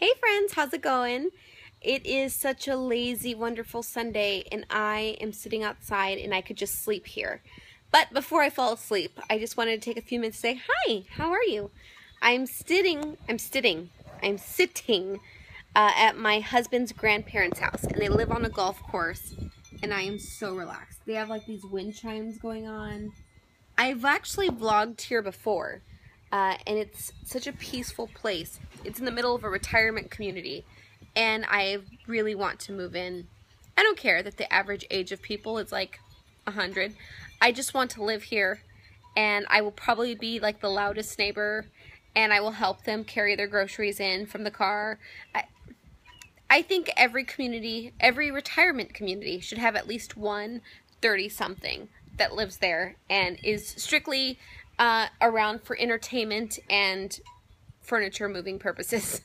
Hey friends, how's it going? It is such a lazy, wonderful Sunday and I am sitting outside and I could just sleep here. But before I fall asleep, I just wanted to take a few minutes to say, hi, how are you? I'm sitting at my husband's grandparents' house and they live on a golf course and I am so relaxed. They have like these wind chimes going on. I've actually vlogged here before. And it's such a peaceful place. It's in the middle of a retirement community, and I really want to move in. I don't care that the average age of people is like 100. I just want to live here, and I will probably be like the loudest neighbor, and I will help them carry their groceries in from the car. I think every community, every retirement community should have at least one 30-something that lives there and is strictly around for entertainment and furniture moving purposes.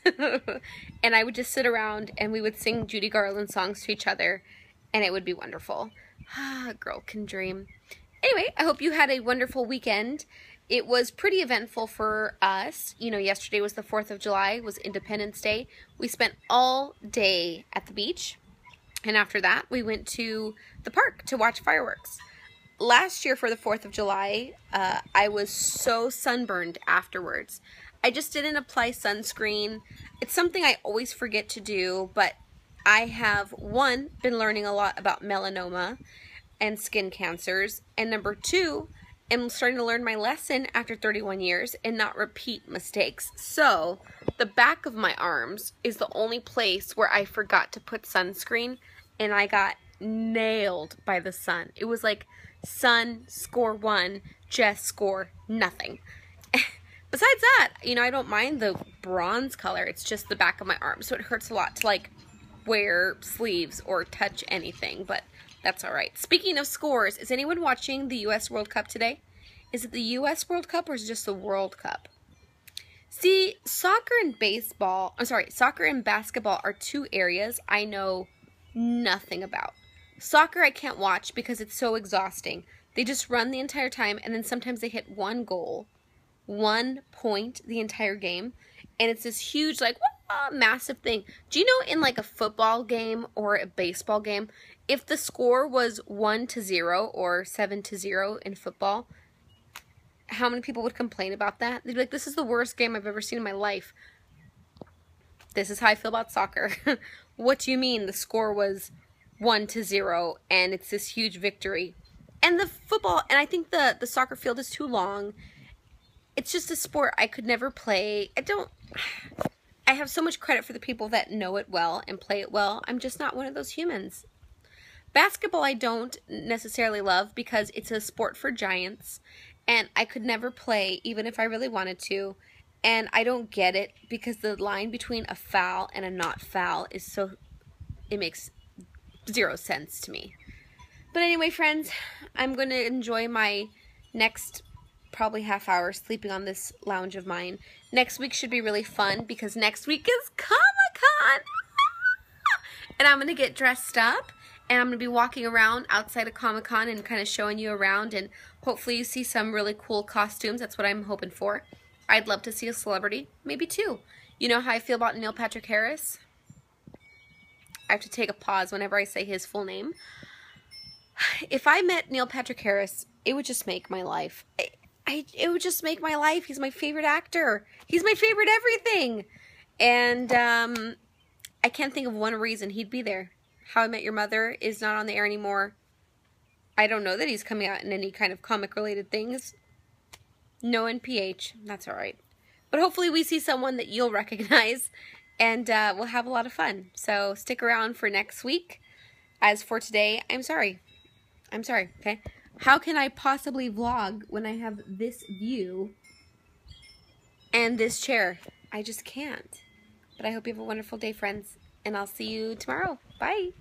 And I would just sit around and we would sing Judy Garland songs to each other and it would be wonderful. A girl can dream. Anyway, I hope you had a wonderful weekend. It was pretty eventful for us. You know, yesterday was the 4th of July, it was Independence Day. We spent all day at the beach, and after that we went to the park to watch fireworks. Last year for the 4th of July, I was so sunburned afterwards. I just didn't apply sunscreen. It's something I always forget to do, but I have, one, been learning a lot about melanoma and skin cancers, and number two, am starting to learn my lesson after 31 years and not repeat mistakes. So, the back of my arms is the only place where I forgot to put sunscreen, and I got nailed by the sun. It was like, sun, score 1, Jess, score nothing. Besides that, you know, I don't mind the bronze color. It's just the back of my arm, so it hurts a lot to like wear sleeves or touch anything, but that's all right. Speaking of scores, is anyone watching the U.S. World Cup today? Is it the U.S. World Cup or is it just the World Cup? See, soccer and basketball are two areas I know nothing about. Soccer I can't watch because it's so exhausting. They just run the entire time and then sometimes they hit one goal, 1 point the entire game, and it's this huge like massive thing. Do you know in like a football game or a baseball game, if the score was 1-0 or 7-0 in football, how many people would complain about that? They'd be like, this is the worst game I've ever seen in my life. This is how I feel about soccer. What do you mean the score was 1-0 and it's this huge victory? And the football, and I think the soccer field is too long. It's just a sport I could never play. I have so much credit for the people that know it well and play it well. I'm just not one of those humans. Basketball I don't necessarily love because it's a sport for giants and I could never play even if I really wanted to. And I don't get it because the line between a foul and a not foul is so, it makes zero sense to me. But anyway, friends, I'm going to enjoy my next probably half hour sleeping on this lounge of mine. Next week should be really fun because next week is Comic-Con. And I'm going to get dressed up and I'm going to be walking around outside of Comic-Con and kind of showing you around, and hopefully you see some really cool costumes. That's what I'm hoping for. I'd love to see a celebrity, maybe two. You know how I feel about Neil Patrick Harris? I have to take a pause whenever I say his full name. If I met Neil Patrick Harris, it would just make my life. It would just make my life. He's my favorite actor. He's my favorite everything. And I can't think of one reason he'd be there. How I Met Your Mother is not on the air anymore. I don't know that he's coming out in any kind of comic-related things. No NPH. That's all right. But hopefully we see someone that you'll recognize, and we'll have a lot of fun. So stick around for next week. As for today, I'm sorry. I'm sorry, okay? How can I possibly vlog when I have this view and this chair? I just can't. But I hope you have a wonderful day, friends. And I'll see you tomorrow. Bye.